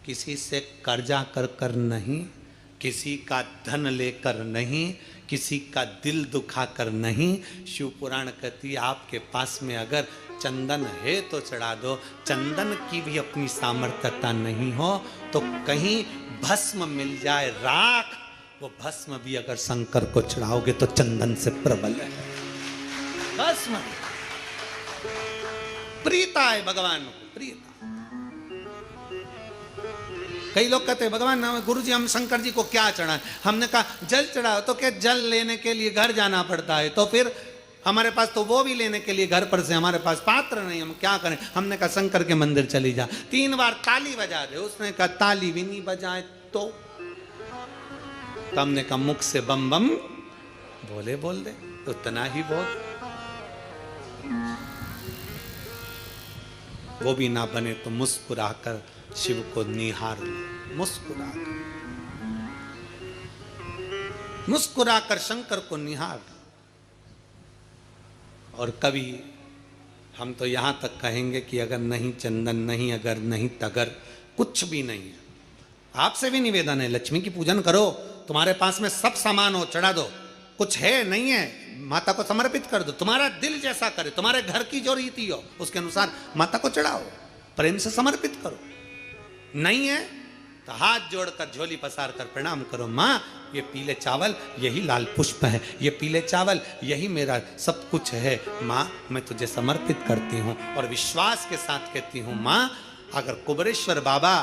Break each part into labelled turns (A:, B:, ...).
A: किसी से कर्जा कर कर नहीं, किसी का धन लेकर नहीं, किसी का दिल दुखा कर नहीं। शिव पुराण कहती है आपके पास में अगर चंदन है तो चढ़ा दो, चंदन की भी अपनी सामर्थ्यता नहीं हो तो कहीं भस्म मिल जाए राख, वो भस्म भी अगर शंकर को चढ़ाओगे तो चंदन से प्रबल है। भस्म प्रीता है भगवान को, प्रीता। कई लोग कहते हैं भगवान गुरुजी हम शंकर जी को क्या चढ़ाएं? हमने कहा जल चढ़ाओ, तो क्या जल लेने के लिए घर जाना पड़ता है, तो फिर हमारे पास तो वो भी लेने के लिए घर पर से हमारे पास पात्र नहीं, हम क्या करें? हमने कहा शंकर के मंदिर चली जा, 3 बार ताली बजा दे। उसने कहा ताली भी नहीं बजाए तो हमने कहा मुख से बम बम बोले बोल दे, उतना ही बोल। वो भी ना बने तो मुस्कुराकर शिव को निहार लो, मुस्कुराकर शंकर को निहार। और कभी हम तो यहां तक कहेंगे कि अगर नहीं चंदन नहीं, अगर नहीं तगर, कुछ भी नहीं है, आपसे भी निवेदन है लक्ष्मी की पूजन करो। तुम्हारे पास में सब सामान हो चढ़ा दो, कुछ है नहीं है माता को समर्पित कर दो। तुम्हारा दिल जैसा करे, तुम्हारे घर की जो रीति हो उसके अनुसार माता को चढ़ाओ, प्रेम से समर्पित करो। नहीं है तो हाथ जोड़कर झोली पसार कर प्रणाम करो, माँ ये पीले चावल यही लाल पुष्प है, ये पीले चावल यही मेरा सब कुछ है, माँ मैं तुझे समर्पित करती हूँ। और विश्वास के साथ कहती हूँ माँ अगर कुबेरेश्वर बाबा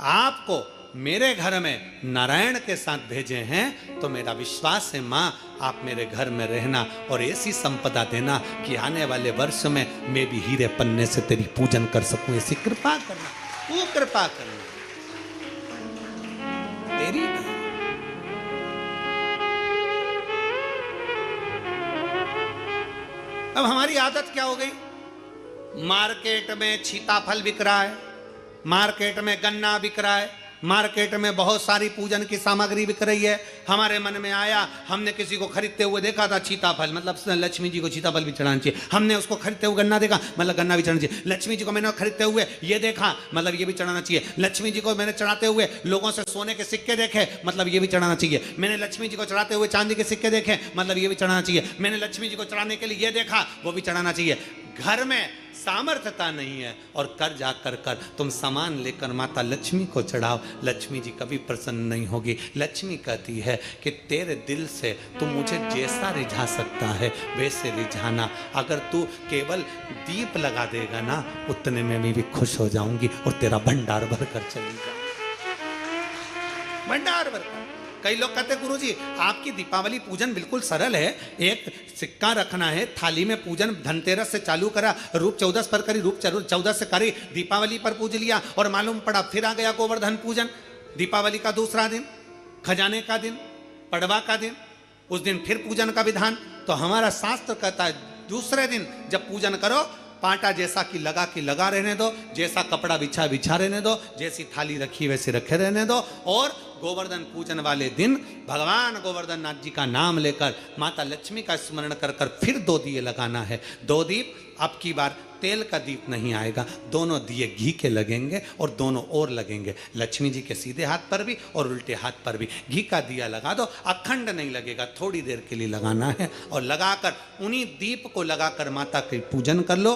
A: आपको मेरे घर में नारायण के साथ भेजे हैं तो मेरा विश्वास है माँ आप मेरे घर में रहना और ऐसी संपदा देना कि आने वाले वर्ष में मैं भी हीरे पन्ने से तेरी पूजन कर सकूं। ऐसी कृपा करना, तू कृपा करना, तेरी नहीं। अब हमारी आदत क्या हो गई? मार्केट में सीताफल बिक रहा है, मार्केट में गन्ना बिक रहा है, मार्केट में बहुत सारी पूजन की सामग्री बिक रही है। हमारे मन में आया, हमने किसी को खरीदते हुए देखा था सीताफल, मतलब लक्ष्मी जी को सीताफल भी चढ़ाना चाहिए। हमने उसको खरीदते हुए गन्ना देखा, मतलब गन्ना भी चढ़ाना चाहिए। लक्ष्मी जी को मैंने खरीदते हुए ये देखा, मतलब ये भी चढ़ाना चाहिए। लक्ष्मी जी को मैंने चढ़ाते हुए लोगों से सोने के सिक्के देखे, मतलब ये भी चढ़ाना चाहिए। मैंने लक्ष्मी जी को चढ़ाते हुए चांदी के सिक्के देखे, मतलब ये भी चढ़ाना चाहिए। मैंने लक्ष्मी जी को चढ़ाने के लिए ये देखा, वो भी चढ़ाना चाहिए। घर में सामर्थ्यता नहीं है और कर जा कर तुम सामान लेकर माता लक्ष्मी को चढ़ाओ, लक्ष्मी जी कभी प्रसन्न नहीं होगी। लक्ष्मी कहती है कि तेरे दिल से तू मुझे जैसा रिझा सकता है वैसे रिझाना, अगर तू केवल दीप लगा देगा ना उतने में मैं भी खुश हो जाऊंगी और तेरा भंडार भर कर चली जाऊंगी, भंडार भर कर। कई लोग कहते हैं गुरुजी आपकी दीपावली पूजन बिल्कुल सरल है, एक सिक्का रखना है, थाली में पूजन धनतेरस से चालू करा, रूप 14 पर करी, रूप 14 से करी, दीपावली पर पूज लिया और मालूम पड़ा फिर आ गया गोवर्धन पूजन। दीपावली का दूसरा दिन, खजाने का दिन, पड़वा का दिन, उस दिन फिर पूजन का विधान। तो हमारा शास्त्र कहता है दूसरे दिन जब पूजन करो पाटा जैसा कि लगा रहने दो, जैसा कपड़ा बिछा रहने दो, जैसी थाली रखी वैसे रखे रहने दो। और गोवर्धन पूजन वाले दिन भगवान गोवर्धन नाथ जी का नाम लेकर माता लक्ष्मी का स्मरण कर फिर 2 दिए लगाना है। 2 दीप, अब की बार तेल का दीप नहीं आएगा, दोनों दिए घी के लगेंगे और दोनों ओर लगेंगे, लक्ष्मी जी के सीधे हाथ पर भी और उल्टे हाथ पर भी। घी का दिया लगा दो, अखंड नहीं लगेगा, थोड़ी देर के लिए लगाना है और लगाकर उन्हीं दीप को लगाकर माता की पूजन कर लो।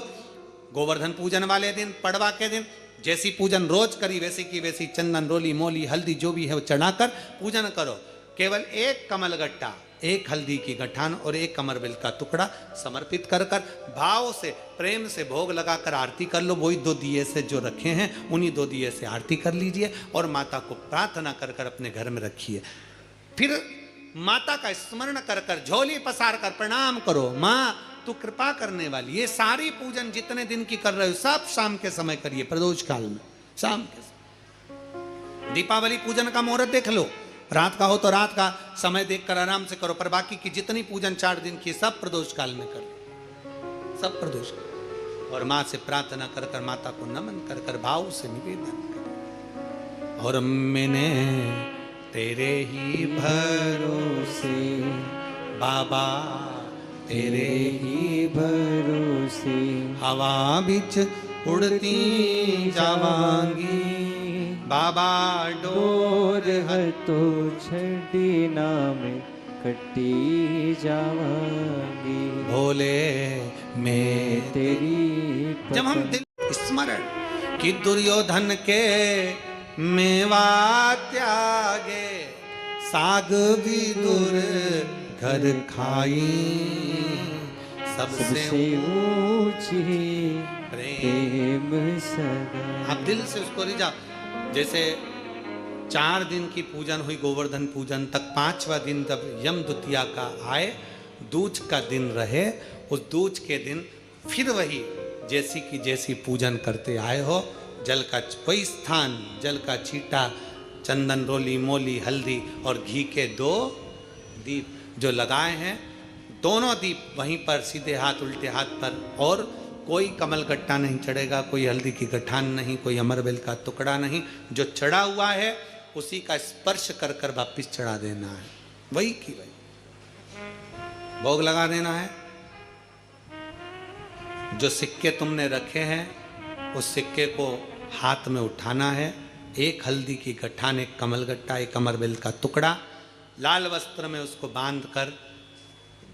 A: गोवर्धन पूजन वाले दिन, पड़वा के दिन जैसी पूजन रोज करी वैसी की वैसी चंदन रोली मोली हल्दी जो भी है वो चढ़ाकर पूजन करो। केवल 1 कमल गट्टा, 1 हल्दी की गठान और 1 कमरबेल का टुकड़ा समर्पित कर भाव से प्रेम से भोग लगाकर आरती कर लो। वही 2 दिए से जो रखे हैं उन्हीं 2 दिए से आरती कर लीजिए और माता को प्रार्थना कर अपने घर में रखिए। फिर माता का स्मरण कर झोली पसार कर प्रणाम करो, माँ तू कृपा करने वाली। ये सारी पूजन जितने दिन की कर रहे हो सब शाम के समय करिए, प्रदोष काल में शाम के समय। दीपावली पूजन का मुहूर्त देख लो, रात का हो तो रात का समय देखकर आराम से करो, पर बाकी की जितनी पूजन 4 दिन की सब प्रदोष काल में करो, सब प्रदोष काल। और माँ से प्रार्थना कर माता को नमन कर भाव से निवेदन कर। और मैंने तेरे ही भरोसे बाबा, तेरे ही भरोसे हवा बिच उड़ती जावांगी, बाबा
B: डोर है तो छड़ी नाम कटी जावांगी
A: भोले में
B: तेरी
A: जब हम दिल स्मरण कि दुर्योधन के मेवा त्यागे साग भी दूर घर खाई सबसे
B: ऊंची प्रेम सदा।
A: आप दिल से उसको रिझा। जैसे 4 दिन की पूजन हुई गोवर्धन पूजन तक, 5वां दिन जब यम द्वितीया का आए, दूज का दिन रहे, उस दूज के दिन फिर वही जैसी की जैसी पूजन करते आए हो, जल का कोई स्थान, जल का छींटा, चंदन रोली मोली हल्दी और घी के 2 दीप जो लगाए हैं, दोनों दीप वहीं पर सीधे हाथ उल्टे हाथ पर, और कोई कमल गट्टा नहीं चढ़ेगा, कोई हल्दी की गठान नहीं, कोई अमरबेल का टुकड़ा नहीं, जो चढ़ा हुआ है उसी का स्पर्श कर कर वापिस चढ़ा देना है, वही की वही भोग लगा देना है। जो सिक्के तुमने रखे हैं उस सिक्के को हाथ में उठाना है, 1 हल्दी की गठान, 1 कमल गट्टा, 1 अमरबेल का टुकड़ा, लाल वस्त्र में उसको बांध कर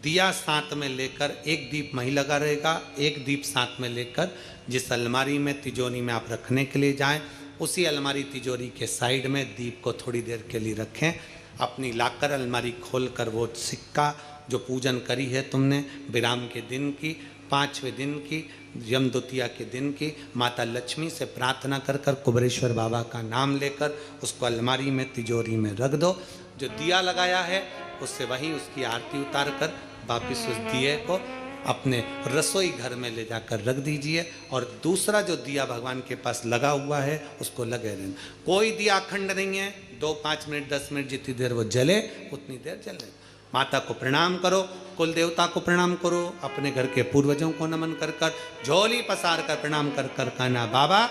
A: दिया साथ में लेकर, 1 दीप वहीं लगा रहेगा, 1 दीप साथ में लेकर जिस अलमारी में तिजोरी में आप रखने के लिए जाएं, उसी अलमारी तिजोरी के साइड में दीप को थोड़ी देर के लिए रखें। अपनी लाकर अलमारी खोलकर वो सिक्का जो पूजन करी है तुमने विराम के दिन की, 5वें दिन की, यम द्वितीया के दिन की, माता लक्ष्मी से प्रार्थना कर कर कुबेरेश्वर बाबा का नाम लेकर उसको अलमारी में तिजोरी में रख दो। जो दिया लगाया है उससे वहीं उसकी आरती उतार कर वापिस उस दिए को अपने रसोई घर में ले जाकर रख दीजिए, और दूसरा जो दिया भगवान के पास लगा हुआ है उसको लगे रहना। कोई दिया अखंड नहीं है, 2, 5 मिनट 10 मिनट जितनी देर वो जले उतनी देर जले। माता को प्रणाम करो, कुल देवता को प्रणाम करो, अपने घर के पूर्वजों को नमन कर कर, झोली पसार कर प्रणाम कर कर कहना, बाबा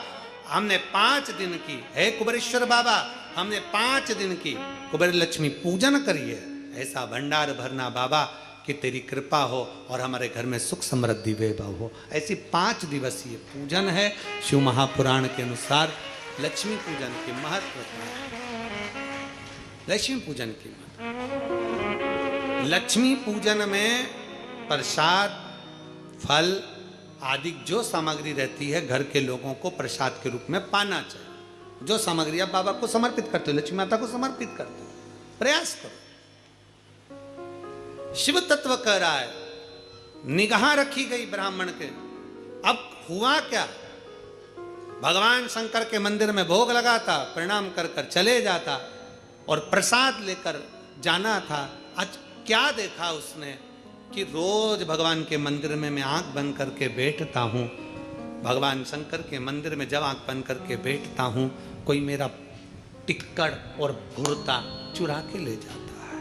A: हमने 5 दिन की, हे कुबेरेश्वर बाबा हमने 5 दिन की कुबेर लक्ष्मी पूजन करी है, ऐसा भंडार भरना बाबा कि तेरी कृपा हो और हमारे घर में सुख समृद्धि वैभव हो। ऐसी 5 दिवसीय पूजन है। शिव महापुराण के अनुसार लक्ष्मी पूजन के महत्व, लक्ष्मी पूजन की लक्ष्मी पूजन में प्रसाद, फल आदि जो सामग्री रहती है घर के लोगों को प्रसाद के रूप में पाना चाहिए। जो सामग्री आप बाबा को समर्पित करते हो, लक्ष्मी माता को समर्पित करते हो, प्रयास करो। शिव तत्व कह रहा है, निगाह रखी गई ब्राह्मण के। अब हुआ क्या, भगवान शंकर के मंदिर में भोग लगाता, प्रणाम कर कर चले जाता और प्रसाद लेकर जाना था। आज क्या देखा उसने कि रोज भगवान के मंदिर में मैं आंख बंद करके बैठता हूं, भगवान शंकर के मंदिर में जब आंख बंद करके बैठता हूं, कोई मेरा टिक्कड़ और भुरता चुरा के ले जाता है।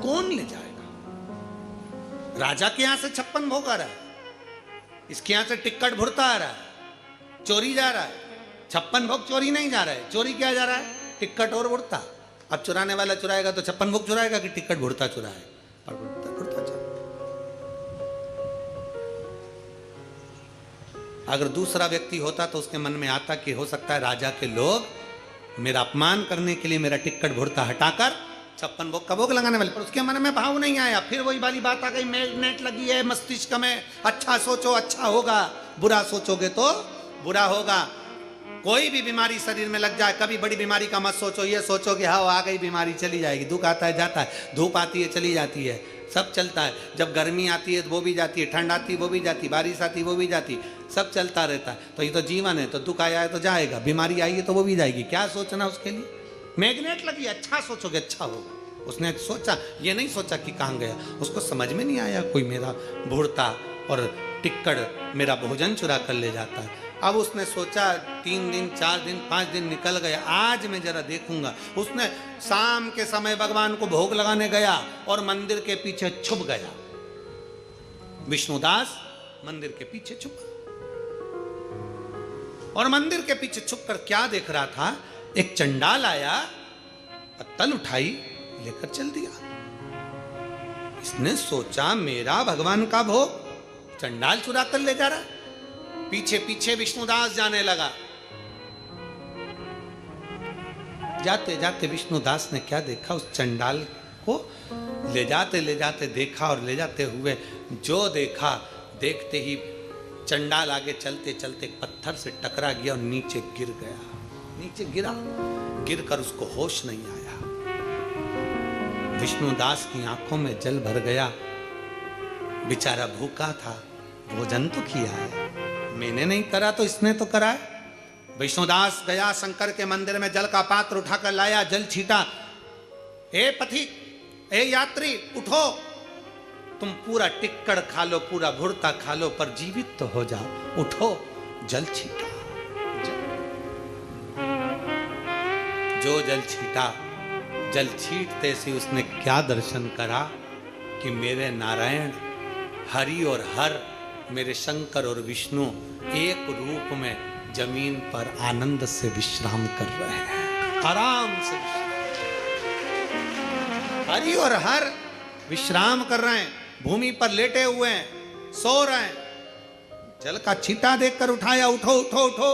A: कौन ले जाएगा? राजा के यहां से 56 भोग आ रहा है, इसके यहां से टिक्कड़ भुरता आ रहा है, चोरी जा रहा है। 56 भोग चोरी नहीं जा रहा है, चोरी क्या जा रहा है? टिक्कट और भुरता। अब चुराने वाला चुराएगा तो 56 भोग चुराएगा कि टिक्कट भुरता चुराएगा? और भुरता चुराएगा। अगर दूसरा व्यक्ति होता तो उसके मन में आता कि हो सकता है राजा के लोग मेरा अपमान करने के लिए मेरा टिक्कट भुरता हटाकर 56 भोग का भोग लगाने वाले, पर उसके मन में भाव नहीं आया। फिर वही वाली बात आ गई, मैग्नेट लगी है मस्तिष्क में, अच्छा सोचो अच्छा होगा, बुरा सोचोगे तो बुरा होगा। कोई भी बीमारी शरीर में लग जाए, कभी बड़ी बीमारी का मत सोचो, ये सोचो कि हाँ आ गई बीमारी, चली जाएगी। दुख आता है जाता है, धूप आती है चली जाती है, सब चलता है। जब गर्मी आती है वो भी जाती है, ठंड आती है वो भी जाती है, बारिश आती है वो भी जाती है, सब चलता रहता है। तो ये तो जीवन है, तो दुख आया है तो जाएगा, बीमारी आई है तो वो भी जाएगी। क्या सोचना उसके लिए? मैग्नेट लगी, अच्छा सोचोगे अच्छा होगा। उसने सोचा, ये नहीं सोचा कि कहाँ गया, उसको समझ में नहीं आया कोई मेरा भुरता और टिक्कड़ मेरा भोजन चुरा कर ले जाता है। अब उसने सोचा 3 दिन 4 दिन 5 दिन निकल गए, आज मैं जरा देखूंगा। उसने शाम के समय भगवान को भोग लगाने गया और मंदिर के पीछे छुप गया। विष्णुदास मंदिर के पीछे छुपा और मंदिर के पीछे छुपकर क्या देख रहा था, एक चंडाल आया, पत्तल उठाई लेकर चल दिया। इसने सोचा मेरा भगवान का भोग चंडाल चुरा कर ले जा रहा है। पीछे पीछे विष्णुदास जाने लगा। जाते जाते विष्णुदास ने क्या देखा, उस चंडाल को ले जाते देखा, और ले जाते हुए जो देखा, देखते ही चंडाल आगे चलते चलते एक पत्थर से टकरा गया और नीचे गिर गया। नीचे गिरा, गिरकर उसको होश नहीं आया। विष्णुदास की आंखों में जल भर गया। बेचारा भूखा था, भोजन तो किया है, मैंने नहीं करा तो इसने तो करा है। विष्णुदास गया, शंकर के मंदिर में जल का पात्र उठाकर लाया, जल छीटा। ए पथिक, ए यात्री, उठो, तुम पूरा टिक्कड़ खा लो, पूरा भुर्ता खा लो, पर जीवित तो हो जाओ, उठो। जल छीटा, जो जल छीटा, जल छीटते से उसने क्या दर्शन करा कि मेरे नारायण, हरि और हर, मेरे शंकर और विष्णु एक रूप में जमीन पर आनंद से विश्राम कर रहे हैं, आराम से। हरि और हर विश्राम कर रहे हैं, भूमि पर लेटे हुए हैं, सो रहे हैं। जल का छींटा देखकर उठाया, उठो उठो उठो।